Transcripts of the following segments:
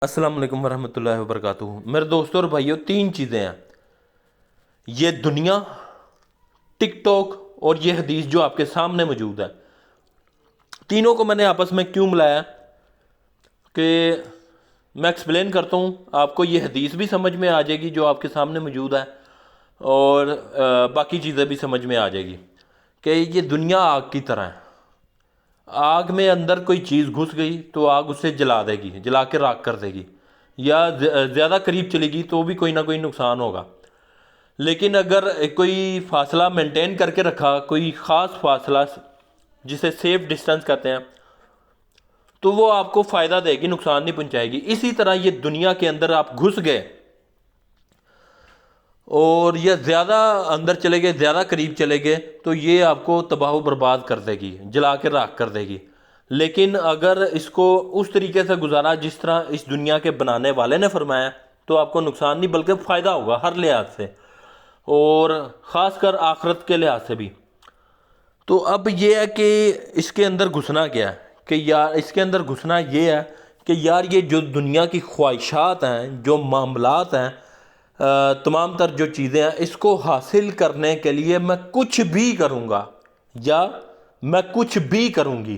السلام علیکم ورحمۃ اللہ وبرکاتہ۔ میرے دوستوں اور بھائیوں، تین چیزیں ہیں: یہ دنیا، ٹک ٹاک اور یہ حدیث جو آپ کے سامنے موجود ہے۔ تینوں کو میں نے آپس میں کیوں ملایا کہ میں ایکسپلین کرتا ہوں، آپ کو یہ حدیث بھی سمجھ میں آ جائے گی جو آپ کے سامنے موجود ہے، اور باقی چیزیں بھی سمجھ میں آ جائے گی کہ یہ دنیا آگ کی طرح ہے۔ آگ میں اندر کوئی چیز گھس گئی تو آگ اسے جلا دے گی، جلا کے راکھ کر دے گی، یا زیادہ قریب چلے گی تو بھی کوئی نہ کوئی نقصان ہوگا۔ لیکن اگر کوئی فاصلہ مینٹین کر کے رکھا، کوئی خاص فاصلہ جسے سیف ڈسٹنس کہتے ہیں، تو وہ آپ کو فائدہ دے گی، نقصان نہیں پہنچائے گی۔ اسی طرح یہ دنیا کے اندر آپ گھس گئے اور یہ زیادہ اندر چلے گئے، زیادہ قریب چلے گئے، تو یہ آپ کو تباہ و برباد کر دے گی، جلا کے راکھ کر دے گی۔ لیکن اگر اس کو اس طریقے سے گزارا جس طرح اس دنیا کے بنانے والے نے فرمایا، تو آپ کو نقصان نہیں بلکہ فائدہ ہوگا ہر لحاظ سے، اور خاص کر آخرت کے لحاظ سے بھی۔ تو اب یہ ہے کہ اس کے اندر گھسنا کیا ہے، کہ یار اس کے اندر گھسنا یہ ہے کہ یار یہ جو دنیا کی خواہشات ہیں، جو معاملات ہیں، تمام تر جو چیزیں ہیں، اس کو حاصل کرنے کے لیے میں کچھ بھی کروں گا یا میں کچھ بھی کروں گی،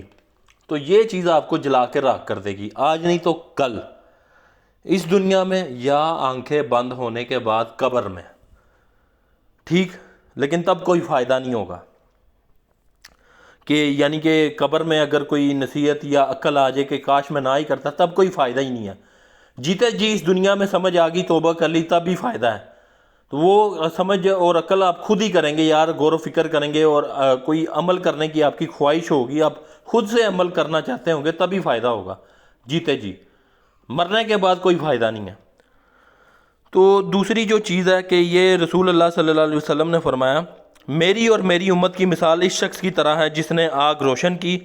تو یہ چیز آپ کو جلا کے راکھ کر دے گی، آج نہیں تو کل، اس دنیا میں یا آنکھیں بند ہونے کے بعد قبر میں، ٹھیک؟ لیکن تب کوئی فائدہ نہیں ہوگا، کہ یعنی کہ قبر میں اگر کوئی نصیحت یا عقل آ جائے کہ کاش میں نہ ہی کرتا، تب کوئی فائدہ ہی نہیں ہے۔ جیتے جی اس دنیا میں سمجھ آ گئی، توبہ کر لی، تب ہی فائدہ ہے۔ تو وہ سمجھ اور عقل آپ خود ہی کریں گے، یار غور و فکر کریں گے، اور کوئی عمل کرنے کی آپ کی خواہش ہوگی، آپ خود سے عمل کرنا چاہتے ہوں گے، تبھی فائدہ ہوگا جیتے جی۔ مرنے کے بعد کوئی فائدہ نہیں ہے۔ تو دوسری جو چیز ہے کہ یہ رسول اللہ صلی اللہ علیہ وسلم نے فرمایا، میری اور میری امت کی مثال اس شخص کی طرح ہے جس نے آگ روشن کی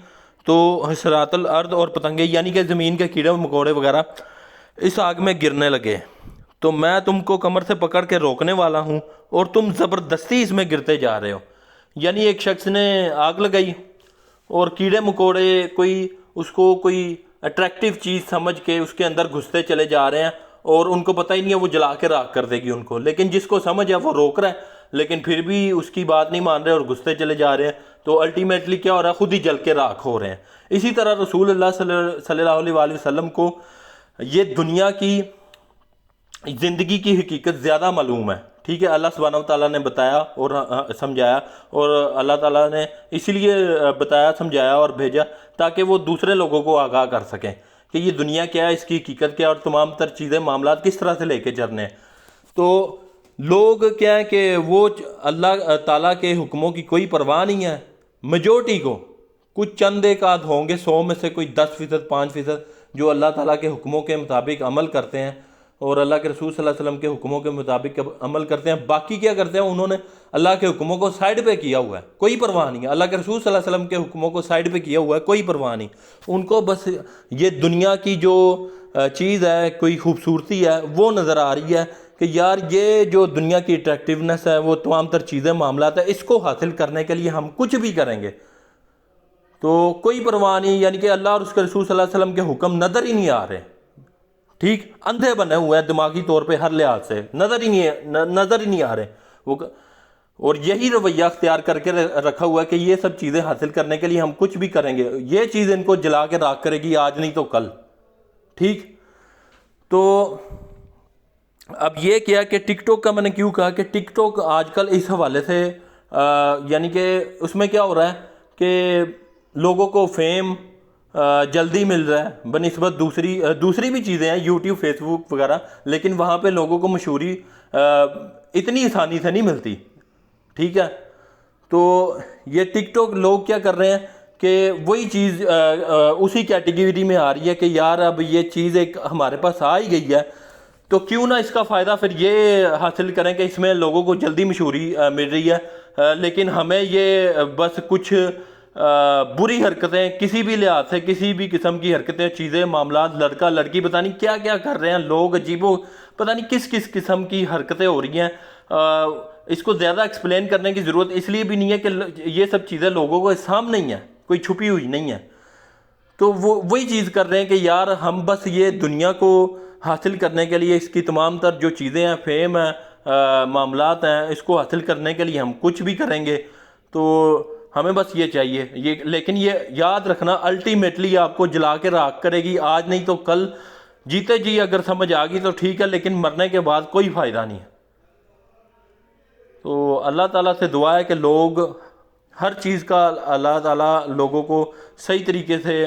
تو حشرات الارض اور پتنگے، یعنی کہ زمین کے کیڑے مکوڑے وغیرہ اس آگ میں گرنے لگے، تو میں تم کو کمر سے پکڑ کے روکنے والا ہوں اور تم زبردستی اس میں گرتے جا رہے ہو۔ یعنی ایک شخص نے آگ لگائی اور کیڑے مکوڑے اس کو کوئی اٹریکٹیو چیز سمجھ کے اس کے اندر گھستے چلے جا رہے ہیں، اور ان کو پتہ ہی نہیں ہے وہ جلا کے راکھ کر دے گی ان کو، لیکن جس کو سمجھ ہے وہ روک رہا ہے، لیکن پھر بھی اس کی بات نہیں مان رہے اور گھستے چلے جا رہے ہیں، تو الٹیمیٹلی کیا ہو رہا ہے؟ خود ہی جل کے راکھ ہو رہے ہیں۔ اسی طرح رسول اللہ صلی اللہ علیہ وآلہ وسلم کو یہ دنیا کی زندگی کی حقیقت زیادہ معلوم ہے، ٹھیک ہے؟ اللہ سبحانہ وتعالیٰ نے بتایا اور سمجھایا، اور اللہ تعالیٰ نے اسی لیے بتایا، سمجھایا اور بھیجا تاکہ وہ دوسرے لوگوں کو آگاہ کر سکیں کہ یہ دنیا کیا ہے، اس کی حقیقت کیا ہے، اور تمام تر چیزیں، معاملات کس طرح سے لے کے چلنے ہیں۔ تو لوگ کیا ہے کہ وہ اللہ تعالیٰ کے حکموں کی کوئی پرواہ نہیں ہے، میجورٹی کو، کچھ چند ایک آدھ ہوں گے، 100 میں سے کوئی 10%، 5% جو اللہ تعالیٰ کے حکموں کے مطابق عمل کرتے ہیں اور اللہ کے رسول صلی اللہ علیہ وسلم کے حکموں کے مطابق عمل کرتے ہیں۔ باقی کیا کرتے ہیں؟ انہوں نے اللہ کے حکموں کو سائڈ پہ کیا ہوا ہے، کوئی پرواہ نہیں ہے، اللہ کے رسول صلی اللہ علیہ وسلم کے حکموں کو سائڈ پہ کیا ہوا ہے، کوئی پرواہ نہیں، ان کو بس یہ دنیا کی جو چیز ہے، کوئی خوبصورتی ہے، وہ نظر آ رہی ہے کہ یار یہ جو دنیا کی اٹریکٹیونیس ہے، وہ تمام تر چیزیں، معاملات ہیں، اس کو حاصل کرنے کے لیے ہم کچھ بھی کریں گے، تو کوئی پرواہ نہیں، یعنی کہ اللہ اور اس کے رسول صلی اللہ علیہ وسلم کے حکم نظر ہی نہیں آ رہے، ٹھیک؟ اندھے بنے ہوئے ہیں دماغی طور پہ، ہر لحاظ سے نظر ہی نہیں آ رہے وہ، اور یہی رویہ اختیار کر کے رکھا ہوا ہے کہ یہ سب چیزیں حاصل کرنے کے لیے ہم کچھ بھی کریں گے، یہ چیز ان کو جلا کے راکھ کرے گی، آج نہیں تو کل، ٹھیک؟ تو اب یہ کیا کہ ٹک ٹاک کا میں نے کیوں کہا کہ ٹک ٹاک آج کل اس حوالے سے یعنی کہ اس میں کیا ہو رہا ہے کہ لوگوں کو فیم جلدی مل رہا ہے بنسبت دوسری بھی چیزیں ہیں، یوٹیوب، فیس بک وغیرہ، لیکن وہاں پہ لوگوں کو مشہوری اتنی آسانی سے نہیں ملتی، ٹھیک ہے؟ تو یہ ٹک ٹاک لوگ کیا کر رہے ہیں کہ وہی چیز اسی کیٹیگری میں آ رہی ہے کہ یار اب یہ چیز ایک ہمارے پاس آ ہی گئی ہے، تو کیوں نہ اس کا فائدہ پھر یہ حاصل کریں کہ اس میں لوگوں کو جلدی مشہوری مل رہی ہے، لیکن ہمیں یہ بس کچھ بری حرکتیں، کسی بھی لحاظ سے، کسی بھی قسم کی حرکتیں، چیزیں، معاملات، لڑکا لڑکی پتہ نہیں کیا کیا کر رہے ہیں لوگ، عجیب و پتہ نہیں کس قسم کی حرکتیں ہو رہی ہیں۔ اس کو زیادہ ایکسپلین کرنے کی ضرورت اس لیے بھی نہیں ہے کہ یہ سب چیزیں لوگوں کو سامنے نہیں ہیں، کوئی چھپی ہوئی نہیں ہے، تو وہ وہی چیز کر رہے ہیں کہ یار ہم بس یہ دنیا کو حاصل کرنے کے لیے، اس کی تمام تر جو چیزیں ہیں، فیم ہیں، معاملات ہیں، اس کو حاصل کرنے کے لیے ہم کچھ بھی کریں گے تو ہمیں بس یہ چاہیے لیکن یہ یاد رکھنا الٹیمیٹلی آپ کو جلا کے راکھ کرے گی، آج نہیں تو کل، جیتے جی اگر سمجھ آ گئی تو ٹھیک ہے، لیکن مرنے کے بعد کوئی فائدہ نہیں ہے۔ تو اللہ تعالیٰ سے دعا ہے کہ لوگ ہر چیز کا اللہ تعالیٰ لوگوں کو صحیح طریقے سے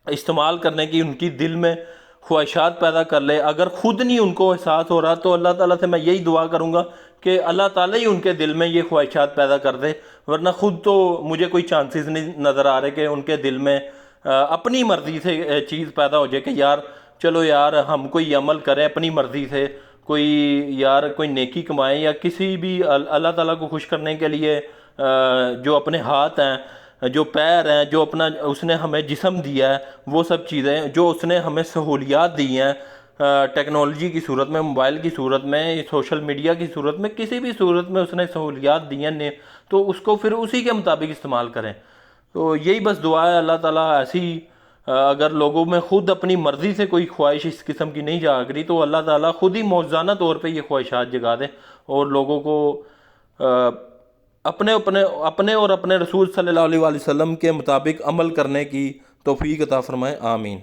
استعمال کرنے کی ان کی دل میں خواہشات پیدا کر لے۔ اگر خود نہیں ان کو احساس ہو رہا تو اللہ تعالیٰ سے میں یہی دعا کروں گا کہ اللہ تعالیٰ ہی ان کے دل میں یہ خواہشات پیدا کر دے، ورنہ خود تو مجھے کوئی چانسز نہیں نظر آ رہے کہ ان کے دل میں اپنی مرضی سے چیز پیدا ہو جائے کہ یار چلو یار ہم کوئی عمل کریں اپنی مرضی سے، کوئی یار کوئی نیکی کمائیں، یا کسی بھی اللہ تعالیٰ کو خوش کرنے کے لیے جو اپنے ہاتھ ہیں، جو پیر ہیں، جو اپنا اس نے ہمیں جسم دیا ہے، وہ سب چیزیں جو اس نے ہمیں سہولیات دی ہیں ٹیکنالوجی کی صورت میں، موبائل کی صورت میں، سوشل میڈیا کی صورت میں، کسی بھی صورت میں اس نے سہولیات دی ہیں تو اس کو پھر اسی کے مطابق استعمال کریں۔ تو یہی بس دعا ہے، اللہ تعالیٰ ایسی اگر لوگوں میں خود اپنی مرضی سے کوئی خواہش اس قسم کی نہیں جاگ رہی تو اللہ تعالیٰ خود ہی موجزانہ طور پہ یہ خواہشات جگا دے اور لوگوں کو اپنے اور اپنے رسول صلی اللہ علیہ وسلم کے مطابق عمل کرنے کی توفیق عطا فرمائے۔ آمین۔